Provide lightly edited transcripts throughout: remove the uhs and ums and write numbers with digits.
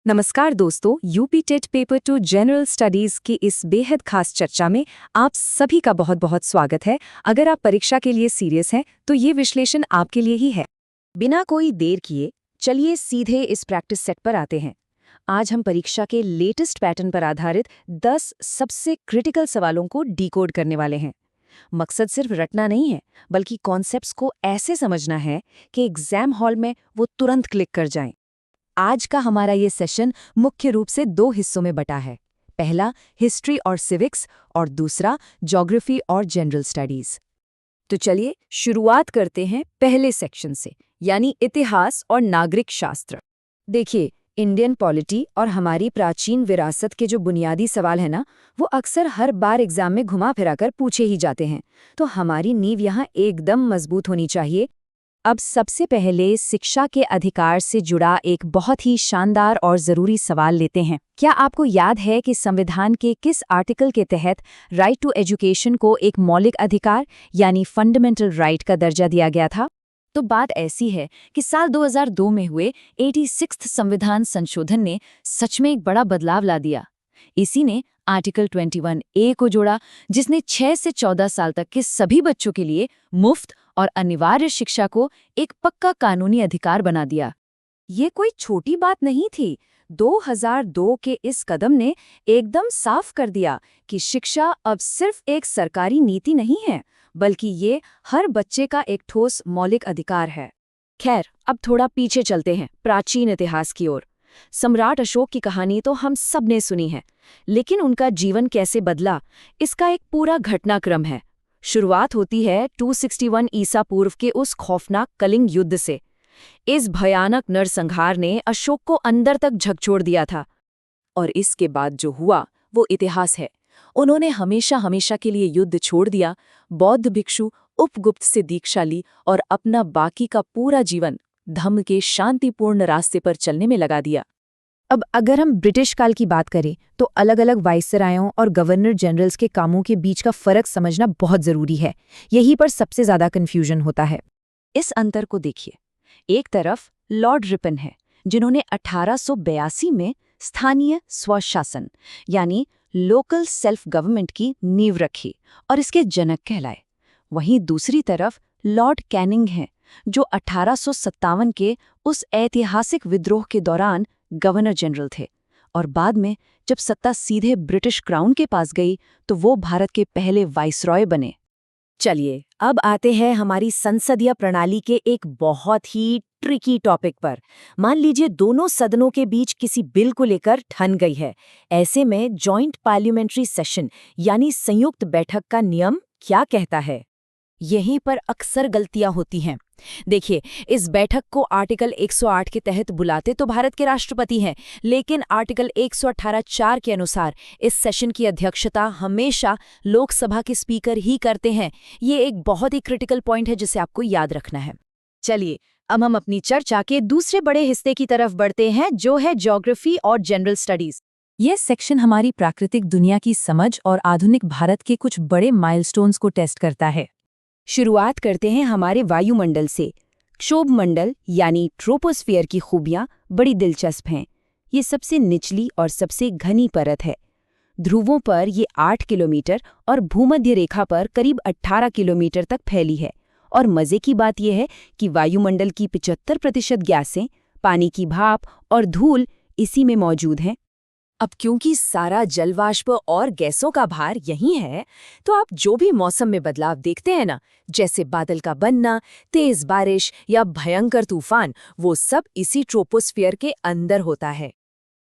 नमस्कार दोस्तों, UP TET paper 2 general studies की इस बेहद खास चर्चा में आप सभी का बहुत बहुत स्वागत है। अगर आप परीक्षा के लिए सीरियस हैं तो ये विश्लेषण आपके लिए ही है। बिना कोई देर किए चलिए सीधे इस प्रैक्टिस सेट पर आते हैं। आज हम परीक्षा के लेटेस्ट पैटर्न पर आधारित 10 सबसे क्रिटिकल सवालों को डिकोड करने वाले हैं। मकसद सिर्फ रटना नहीं है, बल्कि कॉन्सेप्ट्स को ऐसे समझना है कि एग्जाम हॉल में वो तुरंत क्लिक कर जाएं। आज का हमारा ये सेशन मुख्य रूप से 2 हिस्सों में बटा है। पहला हिस्ट्री और सिविक्स और दूसरा ज्योग्राफी और जनरल स्टडीज। तो चलिए शुरुआत करते हैं पहले सेक्शन से, यानी इतिहास और नागरिक शास्त्र। देखिए, इंडियन पॉलिटी और हमारी प्राचीन विरासत के जो बुनियादी सवाल है ना, वो अक्सर हर बार एग्जाम में घुमा फिराकर पूछे ही जाते हैं। तो हमारी नींव यहाँ एकदम मजबूत होनी चाहिए। अब सबसे पहले शिक्षा के अधिकार से जुड़ा एक बहुत ही शानदार और ज़रूरी सवाल लेते हैं। क्या आपको याद है कि संविधान के किस आर्टिकल के तहत राइट टू एजुकेशन को एक मौलिक अधिकार यानी फंडामेंटल राइट का दर्जा दिया गया था? तो बात ऐसी है कि साल 2002 में हुए 86वां संविधान संशोधन ने सच में एक बड़ा बदलाव ला दिया। इसी ने आर्टिकल 21A को जोड़ा, जिसने 6 से 14 साल तक के सभी बच्चों के लिए मुफ्त और अनिवार्य शिक्षा को एक पक्का कानूनी अधिकार बना दिया। ये कोई छोटी बात नहीं थी। 2002 के इस कदम ने एकदम साफ कर दिया कि शिक्षा अब सिर्फ एक सरकारी नीति नहीं है, बल्कि ये हर बच्चे का एक ठोस मौलिक अधिकार है। खैर, अब थोड़ा पीछे चलते हैं, प्राचीन इतिहास की ओर। सम्राट अशोक की कहानी तो हम सब ने सुनी है, लेकिन उनका जीवन कैसे बदला, इसका एक पूरा घटनाक्रम है। शुरुआत होती है 261 ईसा पूर्व के उस खौफनाक कलिंग युद्ध से। इस भयानक नरसंहार ने अशोक को अंदर तक झकझोर दिया था। और इसके बाद जो हुआ वो इतिहास है। उन्होंने हमेशा हमेशा के लिए युद्ध छोड़ दिया, बौद्ध भिक्षु उपगुप्त से दीक्षा ली और अपना बाकी का पूरा जीवन धम्म के शांतिपूर्ण रास्ते पर चलने में लगा दिया। अब अगर हम ब्रिटिश काल की बात करें तो अलग अलग वाइसरायों और गवर्नर जनरल्स के कामों के बीच का फर्क समझना बहुत जरूरी है। यहीं पर सबसे ज्यादा कन्फ्यूजन होता है। इस अंतर को देखिए। एक तरफ लॉर्ड रिपन है, जिन्होंने 1882 में स्थानीय स्वशासन यानी लोकल सेल्फ गवर्नमेंट की नींव रखी और इसके जनक कहलाए। वहीं दूसरी तरफ लॉर्ड कैनिंग हैं, जो 1857 के उस ऐतिहासिक विद्रोह के दौरान गवर्नर जनरल थे और बाद में जब सत्ता सीधे ब्रिटिश क्राउन के पास गई तो वो भारत के पहले वाइसरॉय बने। चलिए अब आते हैं हमारी संसदीय प्रणाली के एक बहुत ही ट्रिकी टॉपिक पर। मान लीजिए दोनों सदनों के बीच किसी बिल को लेकर ठन गई है। ऐसे में जॉइंट पार्लियामेंट्री सेशन यानी संयुक्त बैठक का नियम क्या कहता है? यहीं पर अक्सर गलतियां होती हैं। देखिए, इस बैठक को आर्टिकल 108 के तहत बुलाते तो भारत के राष्ट्रपति हैं, लेकिन आर्टिकल 118(4) के अनुसार इस सेशन की अध्यक्षता हमेशा लोकसभा के स्पीकर ही करते हैं। ये एक बहुत ही क्रिटिकल पॉइंट है जिसे आपको याद रखना है। चलिए अब हम अपनी चर्चा के दूसरे बड़े हिस्से की तरफ बढ़ते हैं, जो है ज्योग्राफी और जनरल स्टडीज। यह सेक्शन हमारी प्राकृतिक दुनिया की समझ और आधुनिक भारत के कुछ बड़े माइलस्टोन्स को टेस्ट करता है। शुरुआत करते हैं हमारे वायुमंडल से। क्षोभ मंडल यानी ट्रोपोस्फियर की खूबियां बड़ी दिलचस्प हैं। ये सबसे निचली और सबसे घनी परत है। ध्रुवों पर ये 8 किलोमीटर और भूमध्य रेखा पर करीब 18 किलोमीटर तक फैली है। और मजे की बात यह है कि वायुमंडल की 75% गैसें, पानी की भाप और धूल इसी में मौजूद हैं। अब क्योंकि सारा जलवाष्प और गैसों का भार यही है, तो आप जो भी मौसम में बदलाव देखते हैं ना, जैसे बादल का बनना, तेज बारिश या भयंकर तूफान, वो सब इसी ट्रोपोस्फियर के अंदर होता है।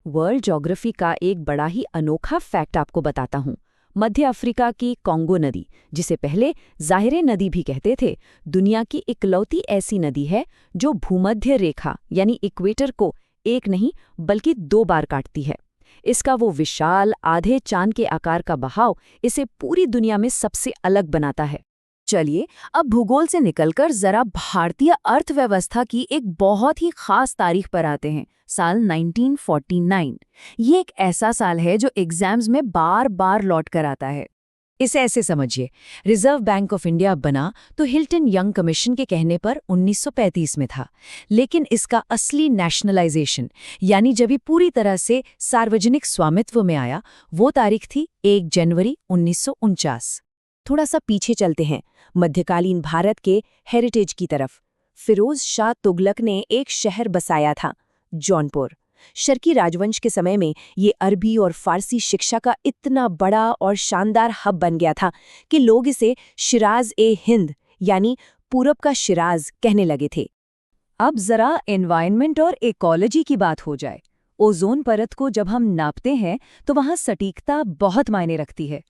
वर्ल्ड ज्योग्राफी का एक बड़ा ही अनोखा फैक्ट आपको बताता हूँ। मध्य अफ्रीका की कॉन्गो नदी, जिसे पहले ज़ाहिरे नदी भी कहते थे, दुनिया की इकलौती ऐसी नदी है जो भूमध्य रेखा यानी इक्वेटर को एक नहीं बल्कि 2 बार काटती है। इसका वो विशाल आधे चांद के आकार का बहाव इसे पूरी दुनिया में सबसे अलग बनाता है। चलिए अब भूगोल से निकलकर जरा भारतीय अर्थव्यवस्था की एक बहुत ही खास तारीख पर आते हैं, साल 1949। ये एक ऐसा साल है जो एग्जाम्स में बार बार लौट कर आता है। इसे ऐसे समझिए, रिजर्व बैंक ऑफ इंडिया बना तो हिल्टन यंग कमीशन के कहने पर 1935 में था, लेकिन इसका असली नेशनलाइजेशन यानी जब ये पूरी तरह से सार्वजनिक स्वामित्व में आया, वो तारीख थी 1 जनवरी 1949। थोड़ा सा पीछे चलते हैं, मध्यकालीन भारत के हेरिटेज की तरफ। फिरोज शाह तुगलक ने एक शहर बसाया था, जौनपुर। शर्की राजवंश के समय में ये अरबी और फारसी शिक्षा का इतना बड़ा और शानदार हब बन गया था कि लोग इसे शिराज ए हिंद यानी पूरब का शिराज कहने लगे थे। अब जरा एनवायरनमेंट और इकोलॉजी की बात हो जाए। ओजोन परत को जब हम नापते हैं तो वहाँ सटीकता बहुत मायने रखती है।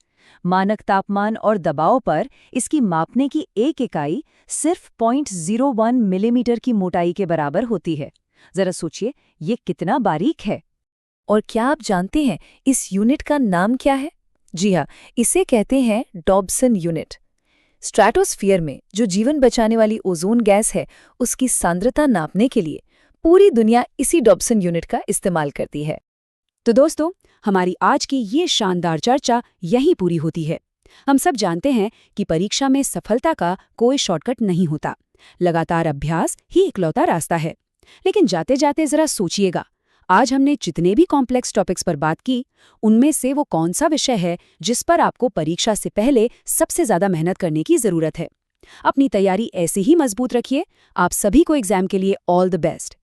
मानक तापमान और दबाव पर इसकी मापने की एक इकाई सिर्फ 0.01 मिलीमीटर की मोटाई के बराबर होती है। जरा सोचिए, ये कितना बारीक है। और क्या आप जानते हैं इस यूनिट का नाम क्या है? जी हाँ, इसे कहते हैं डॉब्सन यूनिट। स्ट्रैटोस्फीयर में जो जीवन बचाने वाली ओजोन गैस है, उसकी सांद्रता नापने के लिए पूरी दुनिया इसी डॉब्सन यूनिट का इस्तेमाल करती है। तो दोस्तों, हमारी आज की ये शानदार चर्चा यहीं पूरी होती है। हम सब जानते हैं कि परीक्षा में सफलता का कोई शॉर्टकट नहीं होता। लगातार अभ्यास ही इकलौता रास्ता है। लेकिन जाते जाते जरा सोचिएगा, आज हमने जितने भी कॉम्प्लेक्स टॉपिक्स पर बात की, उनमें से वो कौन सा विषय है जिस पर आपको परीक्षा से पहले सबसे ज्यादा मेहनत करने की जरूरत है? अपनी तैयारी ऐसे ही मजबूत रखिए। आप सभी को एग्जाम के लिए ऑल द बेस्ट।